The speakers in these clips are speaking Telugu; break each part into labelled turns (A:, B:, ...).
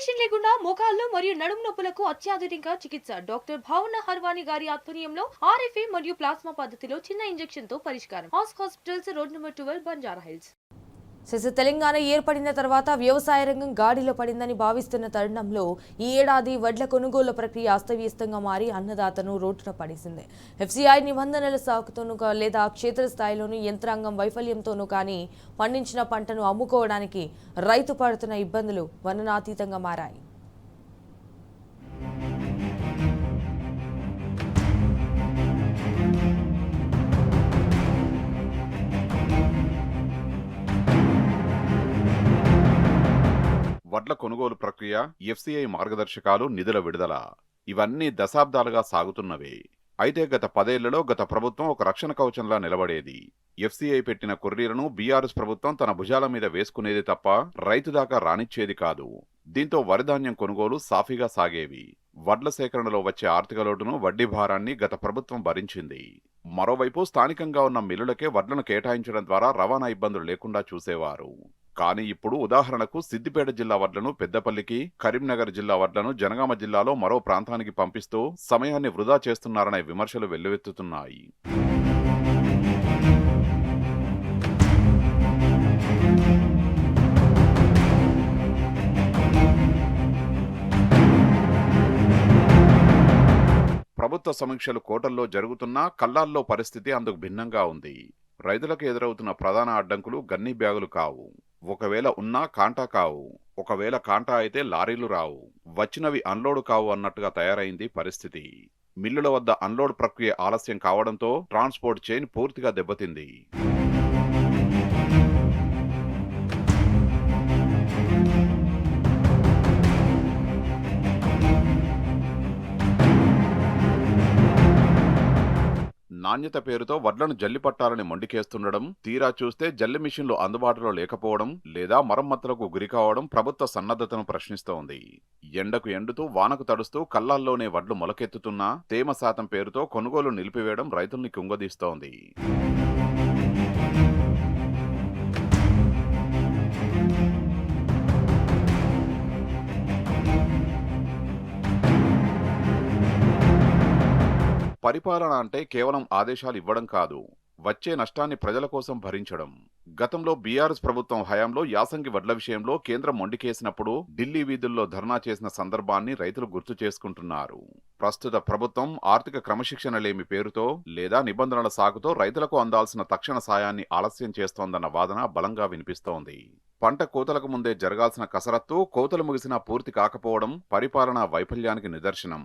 A: ఆపరేషన్ లేకుండా మోకాళ్లు మరియు నడుము నొప్పులకు అత్యాధునిక చికిత్స. డాక్టర్ భావన హర్వాణి గారి ఆధ్వర్యంలో ఆర్ఎఫ్ఏ మరియు ప్లాస్మా పద్ధతిలో చిన్న ఇంజెక్షన్ తో పరిష్కారం. Hospitals road number 12 Banjara hills.
B: Telangana ఏర్పడిన తర్వాత వ్యవసాయ రంగం గాడిలో పడిందని భావిస్తున్న తరుణంలో ఈ ఏడాది వడ్ల కొనుగోలు ప్రక్రియ అస్తవ్యస్తంగా మారి అన్నదాతను రోడ్డున పడేసింది. ఎఫ్సీఐ నిబంధనల సాకుతోనూ లేదా క్షేత్రస్థాయిలోనూ యంత్రాంగం వైఫల్యంతోనూ కానీ పండించిన పంటను అమ్ముకోవడానికి రైతు పడుతున్న ఇబ్బందులు వర్ణనాతీతంగా మారాయి.
C: వడ్ల కొనుగోలు ప్రక్రియ, ఎఫ్సీఐ మార్గదర్శకాలు, నిధుల విడుదల ఇవన్నీ దశాబ్దాలుగా సాగుతున్నవే. అయితే గత 10 ఏళ్లలో గత ప్రభుత్వం ఒక రక్షణ కవచంలా నిలబడేది. ఎఫ్సీఐ పెట్టిన కొర్రీలను బీఆర్ఎస్ ప్రభుత్వం తన భుజాల మీద వేసుకునేది తప్ప రైతు దాకా రానిచ్చేది కాదు. దీంతో వరిధాన్యం కొనుగోలు సాఫీగా సాగేవి. వడ్ల సేకరణలో వచ్చే ఆర్థిక లోటును, వడ్డీ భారాన్ని గత ప్రభుత్వం భరించింది. మరోవైపు స్థానికంగా ఉన్న మిల్లులకే వడ్లను కేటాయించడం ద్వారా రవాణా ఇబ్బందులు లేకుండా చూసేవారు. కానీ ఇప్పుడు ఉదాహరణకు సిద్దిపేట జిల్లా వడ్లను పెద్దపల్లికి, కరీంనగర్ జిల్లా వడ్లను జనగామ జిల్లాలో మరో ప్రాంతానికి పంపిస్తూ సమయాన్ని వృధా చేస్తున్నారనే విమర్శలు వెల్లువెత్తుతున్నాయి. ప్రభుత్వ సమీక్షలు కోటల్లో జరుగుతున్నా కల్లాల్లో పరిస్థితి అందుకు భిన్నంగా ఉంది. రైతులకు ఎదురవుతున్న ప్రధాన అడ్డంకులు గన్నీ బ్యాగులు కావు. ఒకవేళ ఉన్నా కాంటా కావు. ఒకవేళ కాంటా అయితే లారీలు రావు. వచ్చినవి అన్లోడ్ కావు అన్నట్టుగా తయారైంది పరిస్థితి. మిల్లుల వద్ద అన్లోడ్ ప్రక్రియ ఆలస్యం కావడంతో ట్రాన్స్పోర్ట్ చైన్ పూర్తిగా దెబ్బతింది. నాణ్యత పేరుతో వడ్లను జల్లిపట్టాలని మొండికేస్తుండడం, తీరా చూస్తే జల్లి మిషన్లు అందుబాటులో లేకపోవడం లేదా మరమ్మతులకు గురికావడం ప్రభుత్వ సన్నద్ధతను ప్రశ్నిస్తోంది. ఎండకు ఎండుతూ వానకు తడుస్తూ కల్లాల్లోనే వడ్లు మొలకెత్తుతున్నా తేమ శాతం పేరుతో కొనుగోలు నిలిపివేయడం రైతుల్ని కుంగదీస్తోంది. పరిపాలన అంటే కేవలం ఆదేశాలు ఇవ్వడం కాదు, వచ్చే నష్టాన్ని ప్రజల కోసం భరించడం. గతంలో బీఆర్ఎస్ ప్రభుత్వం హయాంలో యాసంగి వడ్ల విషయంలో కేంద్రం మొండికేసినప్పుడు ఢిల్లీ వీధుల్లో ధర్నా చేసిన సందర్భాన్ని రైతులు గుర్తు చేసుకుంటున్నారు. ప్రస్తుత ప్రభుత్వం ఆర్థిక క్రమశిక్షణ లేమి పేరుతో లేదా నిబంధనల సాగుతో రైతులకు అందాల్సిన తక్షణ సాయాన్ని ఆలస్యం చేస్తోందన్న వాదన బలంగా వినిపిస్తోంది. పంట కోతలకు ముందే జరగాల్సిన కసరత్తు కోతలు ముగిసినా పూర్తి కాకపోవడం పరిపాలనా వైఫల్యానికి నిదర్శనం.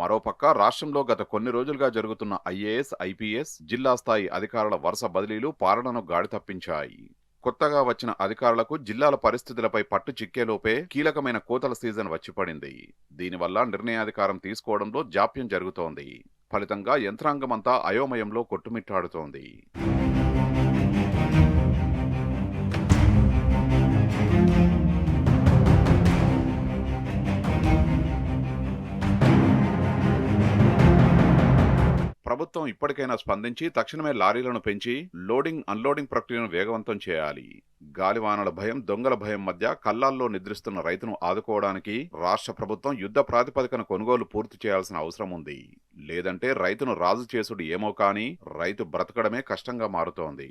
C: మరోపక్క రాష్ట్రంలో గత కొన్ని రోజులుగా జరుగుతున్న ఐఏఎస్, ఐపీఎస్, జిల్లా స్థాయి అధికారుల వరుస బదిలీలు పాలనను గాడి తప్పించాయి. కొత్తగా వచ్చిన అధికారులకు జిల్లాల పరిస్థితులపై పట్టు చిక్కేలోపే కీలకమైన కోతల సీజన్ వచ్చిపడింది. దీనివల్ల నిర్ణయాధికారం తీసుకోవడంలో జాప్యం జరుగుతోంది. ఫలితంగా యంత్రాంగమంతా అయోమయంలో కొట్టుమిట్టాడుతోంది. ప్రభుత్వం ఇప్పటికైనా స్పందించి తక్షణమే లారీలను పెంచి లోడింగ్, అన్లోడింగ్ ప్రక్రియను వేగవంతం చేయాలి. గాలివానల భయం, దొంగల భయం మధ్య కల్లాల్లో నిద్రిస్తున్న రైతును ఆదుకోవడానికి రాష్ట్ర ప్రభుత్వం యుద్ధ ప్రాతిపదికన కొనుగోలు పూర్తి చేయాల్సిన అవసరం ఉంది. లేదంటే రైతును రాజు చేసుడు ఏమో కానీ రైతు బ్రతకడమే కష్టంగా మారుతోంది.